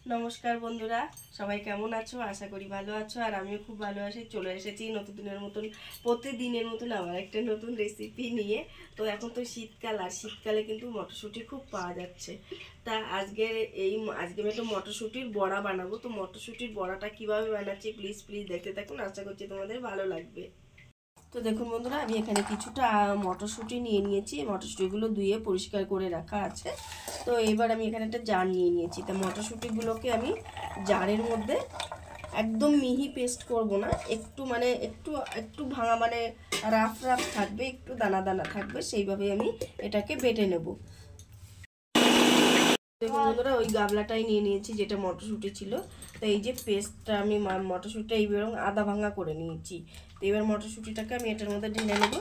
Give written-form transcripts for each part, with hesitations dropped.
নমস্কার বন্ধুরা, সবাই কেমন আছো? আশা করি ভালো আছো। আর আমিও খুব ভালো আছি। চলে এসেছি নতুনের মতন, প্রতিদিনের মতন আবার একটা নতুন রেসিপি নিয়ে। তো এখন তো শীতকাল, আর শীতকালে কিন্তু মটরশুঁটি খুব পাওয়া যাচ্ছে। তা আজকে আমি একটু মটরশুঁটির বড়া বানাবো। তো মটরশুঁটির বড়াটা কিভাবে বানাচ্ছি প্লিজ দেখতে থাকুন। আশা করছি তোমাদের ভালো লাগবে। তো দেখুন বন্ধুরা, আমি এখানে কিছুটা মটরশুঁটি নিয়ে নিয়েছি। মটরশুঁটিগুলো ধুয়ে পরিষ্কার করে রাখা আছে। তো এবার আমি এখানে একটা জার নিয়ে নিয়েছি। তা মটরশুঁটিগুলোকে আমি জারের মধ্যে একদম মিহি পেস্ট করব না, একটু একটু একটু ভাঙা, রাফ রাফ থাকবে, একটু দানা দানা থাকবে, সেইভাবে আমি এটাকে বেটে নেব। দেখুন বন্ধুরা, ওই গাবলাটাই নিয়ে নিয়েছি যেটা মটরশুঁটি ছিল। তো এই যে পেস্টটা আমি মটরশুঁটিটা এইবার আধা ভাঙা করে নিয়েছি। তো এবার মটরশুঁটিটাকে আমি এটার মধ্যে ঢেলে নেব।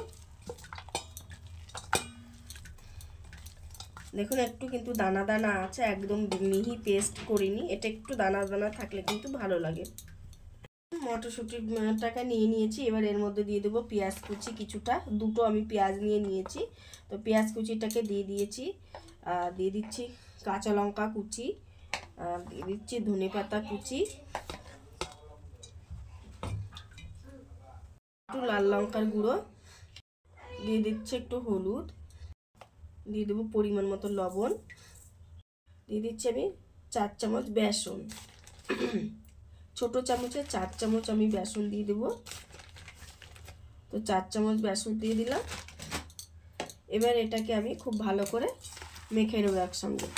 দেখুন একটু কিন্তু দানা দানা আছে, একদম মিহি পেস্ট করিনি। এটা একটু দানা দানা থাকলে কিন্তু ভালো লাগে। মটরশুঁটিটাকে নিয়ে নিয়েছি। এবার এর মধ্যে দিয়ে দেবো পেঁয়াজ কুচি কিছুটা, দুটো আমি পেঁয়াজ নিয়ে নিয়েছি। তো পেঁয়াজ কুচিটাকে দিয়ে দিয়েছি। দিয়ে দিচ্ছি কাঁচা লঙ্কা কুচি, দিয়ে দিচ্ছি ধনেপাতা কুচি, একটু লাল লঙ্কার গুঁড়ো, দিয়ে দিচ্ছি একটু হলুদ, দিয়ে দেবো পরিমাণ মতো লবণ, দিয়ে দিচ্ছি আমি 4 চামচ বেসন। ছোট চামচে 4 চামচ আমি বেসন দিয়ে দেবো। তো 4 চামচ বেসন দিয়ে দিলাম। এবার এটাকে আমি খুব ভালো করে মেখে নেবো একসঙ্গে।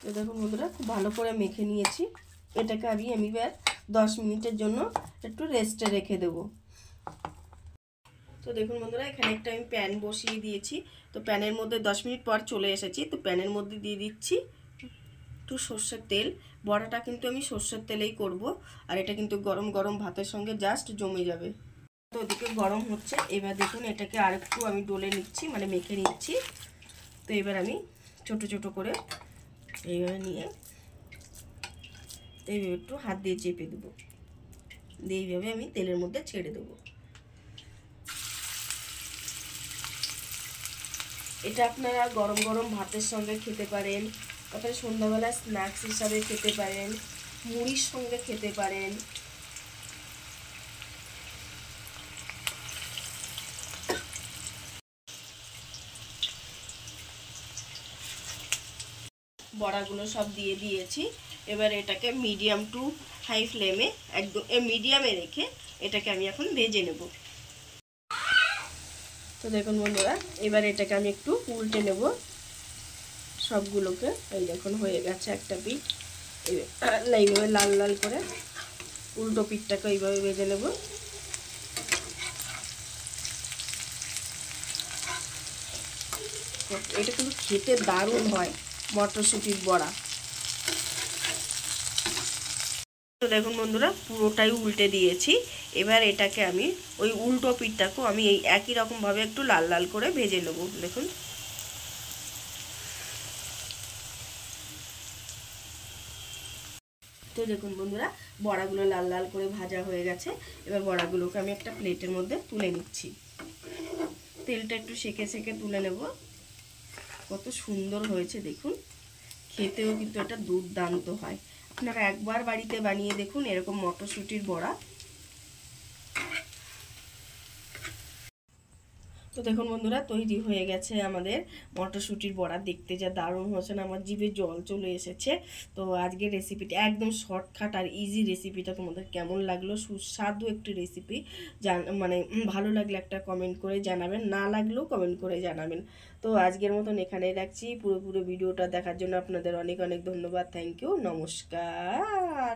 তো দেখুন বন্ধুরা, খুব ভালো করে মেখে নিয়েছি। এটাকে আমি এবার 10 মিনিটের জন্য একটু রেস্টে রেখে দেবো। তো দেখুন বন্ধুরা, এখানে একটা আমি প্যান বসিয়ে দিয়েছি। তো প্যানের মধ্যে 10 মিনিট পর চলে এসেছি। তো প্যানের মধ্যে দিয়ে দিচ্ছি একটু সর্ষের তেল। বড়াটা কিন্তু আমি সর্ষের তেলেই করব, আর এটা কিন্তু গরম গরম ভাতের সঙ্গে জাস্ট জমে যাবে। তো ওদিকে গরম হচ্ছে। এবার দেখুন এটাকে আরেকটু আমি ডলে নিচ্ছি, মেখে নিচ্ছি। তো এবার আমি ছোট ছোট করে এইভাবে নিয়ে এইভাবে একটু হাত দিয়ে চেপে দেবো, দিয়ে এইভাবে আমি তেলের মধ্যে ছেড়ে দেবো। এটা আপনারা গরম গরম ভাতের সঙ্গে খেতে পারেন, তারপরে সন্ধ্যাবেলা স্ন্যাক্স হিসাবে খেতে পারেন, মুড়ির সঙ্গে খেতে পারেন। বড়াগুলো সব দিয়ে দিয়েছি। এবার এটাকে মিডিয়াম টু হাই ফ্লেমে, একদম মিডিয়ামে রেখে এটাকে আমি এখন ভেজে নেব। তো দেখুন বন্ধুরা, এবার এটাকে আমি একটু উল্টে নেব সবগুলোকে। এই দেখুন হয়ে গেছে একটা পিঠ। এইভাবে লাল লাল করে উল্টো পিঠটাকে এইভাবে ভেজে নেব। এটা কিন্তু খেতে দারুণ হয় মটরশুঁটির বড়া। তো দেখুন বন্ধুরা, পুরোটাই উল্টে দিয়েছি। এবার এটাকে আমি ওই উল্টো পিঠটাকেও আমি এই একই রকমভাবে একটু লাল লাল করে ভেজে নেব। দেখুন তো দেখুন বন্ধুরা, বড়াগুলো লাল লাল করে ভাজা হয়ে গেছে। এবার বড়াগুলোকে আমি একটা প্লেটের মধ্যে তুলে নিচ্ছি। তেলটা একটু সেকে সেকে তুলে নেব। কত সুন্দর হয়েছে দেখুন, খেতেও কিন্তু এটা দুর্দান্ত হয়। আপনারা একবার বাড়িতে বানিয়ে দেখুন এরকম মটরশুঁটির বড়া। তো দেখুন বন্ধুরা, তৈরি হয়ে গেছে আমাদের মটরশুঁটির বড়া। দেখতে যা দারুণ হয়েছে না, আমার জিভে জল চলে এসেছে। তো আজকের রেসিপিটা একদম শর্টকাট আর ইজি রেসিপিটা তোমাদের কেমন লাগলো? সুস্বাদু একটি রেসিপি। ভালো লাগলে একটা কমেন্ট করে জানাবেন, না লাগলেও কমেন্ট করে জানাবেন। তো আজকের মতন এখানেই রাখছি। পুরো ভিডিওটা দেখার জন্য আপনাদের অনেক অনেক ধন্যবাদ। থ্যাংক ইউ, নমস্কার।